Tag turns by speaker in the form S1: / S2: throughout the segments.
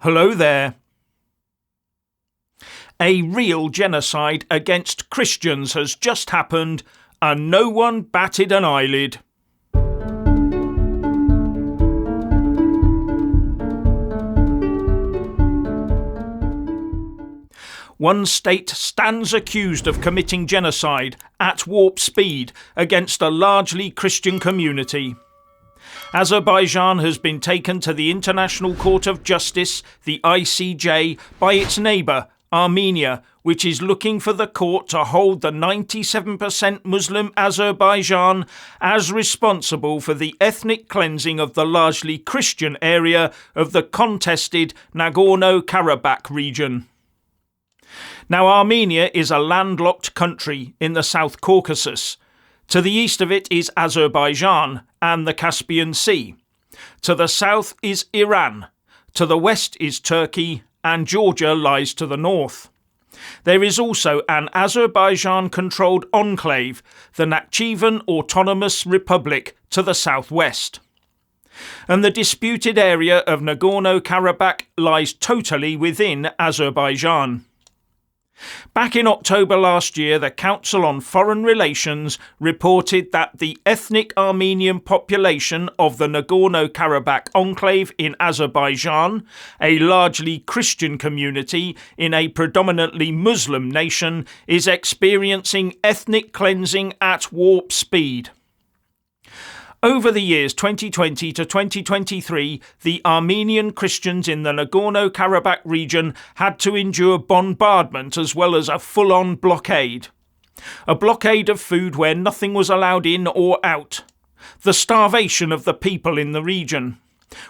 S1: Hello there. A real genocide against Christians has just happened, and no one batted an eyelid. One state stands accused of committing genocide at warp speed against a largely Christian community. Azerbaijan has been taken to the International Court of Justice, the ICJ, by its neighbour, Armenia, which is looking for the court to hold the 97% Muslim Azerbaijan as responsible for the ethnic cleansing of the largely Christian area of the contested Nagorno-Karabakh region. Now, Armenia is a landlocked country in the South Caucasus. To the east of it is Azerbaijan and the Caspian Sea. To the south is Iran. To the west is Turkey, and Georgia lies to the north. There is also an Azerbaijan-controlled enclave, the Nakhchivan Autonomous Republic, to the southwest. And the disputed area of Nagorno-Karabakh lies totally within Azerbaijan. Back in October last year, the Council on Foreign Relations reported that the ethnic Armenian population of the Nagorno-Karabakh enclave in Azerbaijan, a largely Christian community in a predominantly Muslim nation, is experiencing ethnic cleansing at warp speed. Over the years 2020 to 2023, the Armenian Christians in the Nagorno-Karabakh region had to endure bombardment as well as a full-on blockade. A blockade of food where nothing was allowed in or out. The starvation of the people in the region,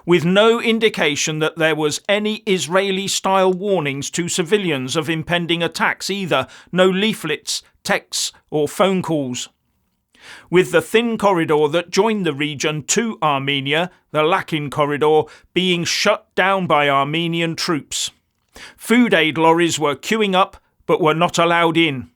S1: with no indication that there was any Israeli-style warnings to civilians of impending attacks either, no leaflets, texts or phone calls. With the thin corridor that joined the region to Armenia, the Lakin corridor, being shut down by Armenian troops. Food aid lorries were queuing up but were not allowed in.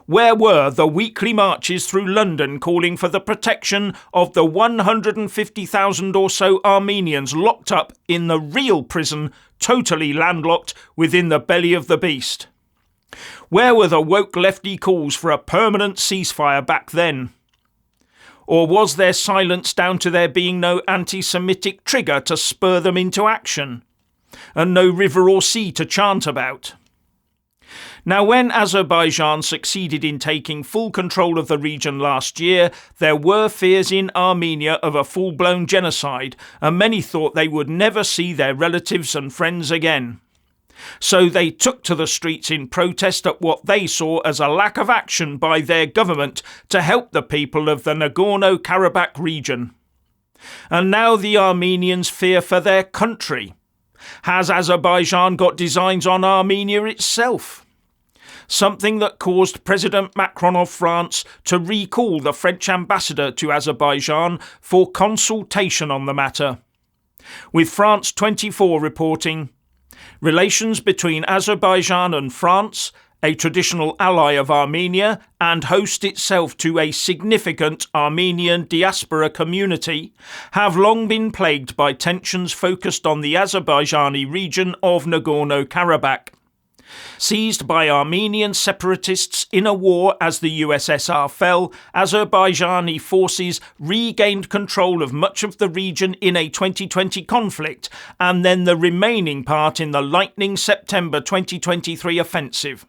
S1: Where were the weekly marches through London calling for the protection of the 150,000 or so Armenians locked up in the real prison, totally landlocked within the belly of the beast? Where were the woke lefty calls for a permanent ceasefire back then? Or was their silence down to there being no anti-Semitic trigger to spur them into action, and no river or sea to chant about? Now, when Azerbaijan succeeded in taking full control of the region last year, there were fears in Armenia of a full-blown genocide, and many thought they would never see their relatives and friends again. So they took to the streets in protest at what they saw as a lack of action by their government to help the people of the Nagorno-Karabakh region. And now the Armenians fear for their country. Has Azerbaijan got designs on Armenia itself? Something that caused President Macron of France to recall the French ambassador to Azerbaijan for consultation on the matter. With France 24 reporting, relations between Azerbaijan and France, a traditional ally of Armenia and host itself to a significant Armenian diaspora community, have long been plagued by tensions focused on the Azerbaijani region of Nagorno-Karabakh. Seized by Armenian separatists in a war as the USSR fell, Azerbaijani forces regained control of much of the region in a 2020 conflict, and then the remaining part in the lightning September 2023 offensive.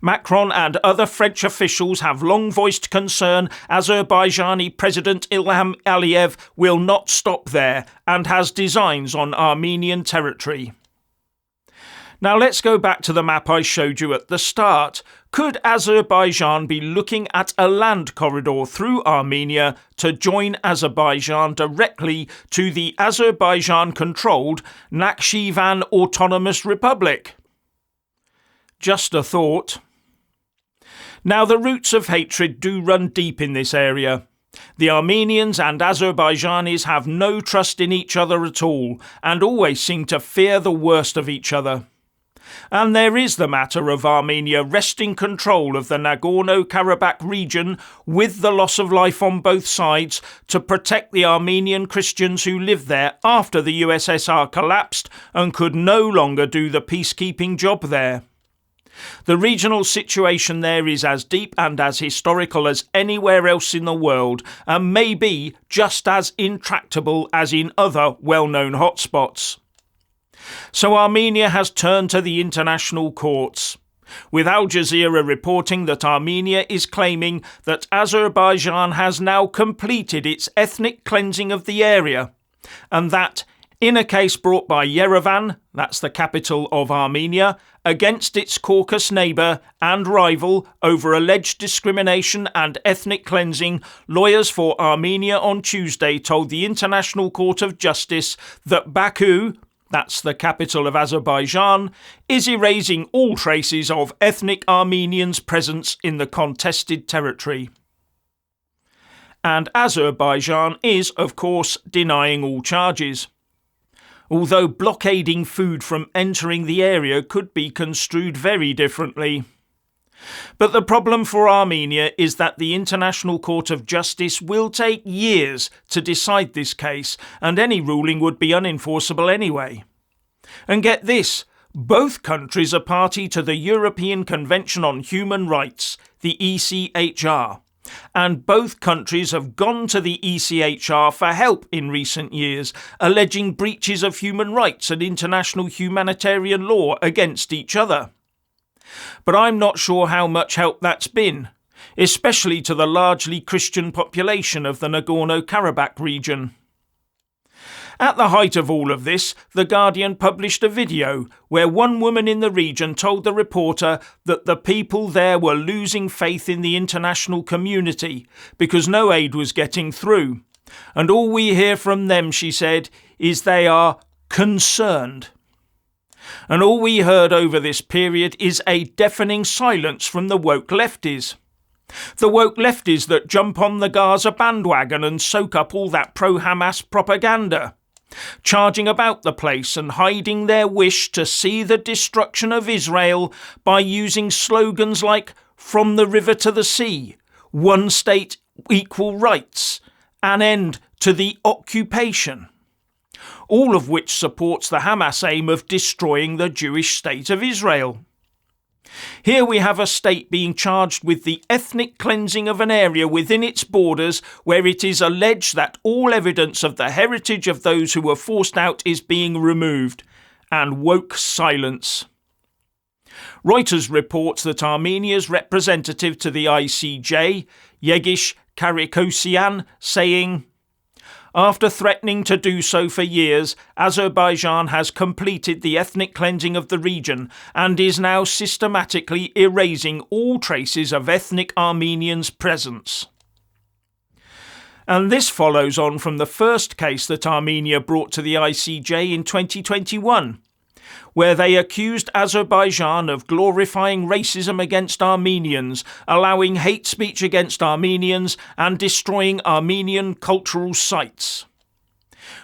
S1: Macron and other French officials have long voiced concern Azerbaijani President Ilham Aliyev will not stop there and has designs on Armenian territory. Now let's go back to the map I showed you at the start. Could Azerbaijan be looking at a land corridor through Armenia to join Azerbaijan directly to the Azerbaijan-controlled Nakhchivan Autonomous Republic? Just a thought. Now the roots of hatred do run deep in this area. The Armenians and Azerbaijanis have no trust in each other at all, and always seem to fear the worst of each other. And there is the matter of Armenia wresting control of the Nagorno-Karabakh region with the loss of life on both sides to protect the Armenian Christians who lived there after the USSR collapsed and could no longer do the peacekeeping job there. The regional situation there is as deep and as historical as anywhere else in the world, and may be just as intractable as in other well-known hotspots. So Armenia has turned to the international courts, with Al Jazeera reporting that Armenia is claiming that Azerbaijan has now completed its ethnic cleansing of the area, and that, in a case brought by Yerevan, that's the capital of Armenia, against its Caucasus neighbour and rival over alleged discrimination and ethnic cleansing, lawyers for Armenia on Tuesday told the International Court of Justice that Baku, that's the capital of Azerbaijan, is erasing all traces of ethnic Armenians' presence in the contested territory. And Azerbaijan is, of course, denying all charges, although blockading food from entering the area could be construed very differently. But the problem for Armenia is that the International Court of Justice will take years to decide this case, and any ruling would be unenforceable anyway. And get this, both countries are party to the European Convention on Human Rights, the ECHR, and both countries have gone to the ECHR for help in recent years, alleging breaches of human rights and international humanitarian law against each other. But I'm not sure how much help that's been, especially to the largely Christian population of the Nagorno-Karabakh region. At the height of all of this, The Guardian published a video where one woman in the region told the reporter that the people there were losing faith in the international community because no aid was getting through. And all we hear from them, she said, is they are concerned. And all we heard over this period is a deafening silence from the woke lefties. The woke lefties that jump on the Gaza bandwagon and soak up all that pro-Hamas propaganda, charging about the place and hiding their wish to see the destruction of Israel by using slogans like "From the river to the sea," "One state, equal rights," "An end to the occupation," all of which supports the Hamas aim of destroying the Jewish state of Israel. Here we have a state being charged with the ethnic cleansing of an area within its borders where it is alleged that all evidence of the heritage of those who were forced out is being removed, and woke silence. Reuters reports that Armenia's representative to the ICJ, Yegish Karikosyan, saying, "After threatening to do so for years, Azerbaijan has completed the ethnic cleansing of the region and is now systematically erasing all traces of ethnic Armenians' presence." And this follows on from the first case that Armenia brought to the ICJ in 2021, where they accused Azerbaijan of glorifying racism against Armenians, allowing hate speech against Armenians, and destroying Armenian cultural sites.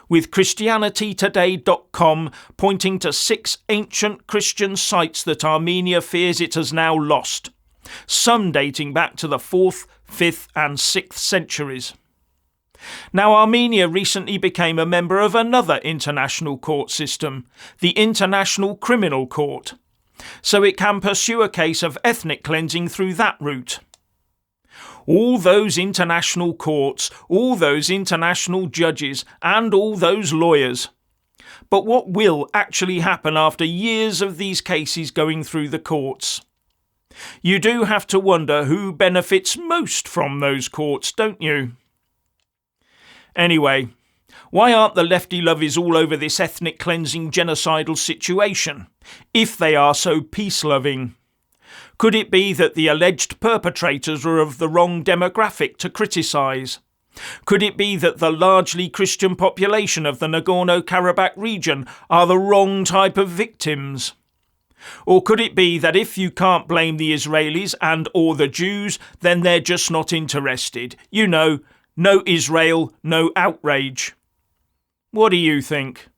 S1: With ChristianityToday.com pointing to 6 ancient Christian sites that Armenia fears it has now lost, some dating back to the 4th, 5th and 6th centuries. Now, Armenia recently became a member of another international court system, the International Criminal Court, so it can pursue a case of ethnic cleansing through that route. All those international courts, all those international judges, and all those lawyers. But what will actually happen after years of these cases going through the courts? You do have to wonder who benefits most from those courts, don't you? Anyway, why aren't the lefty lovies all over this ethnic cleansing genocidal situation, if they are so peace-loving? Could it be that the alleged perpetrators are of the wrong demographic to criticise? Could it be that the largely Christian population of the Nagorno-Karabakh region are the wrong type of victims? Or could it be that if you can't blame the Israelis and or the Jews, then they're just not interested? You know, no Israel, no outrage. What do you think?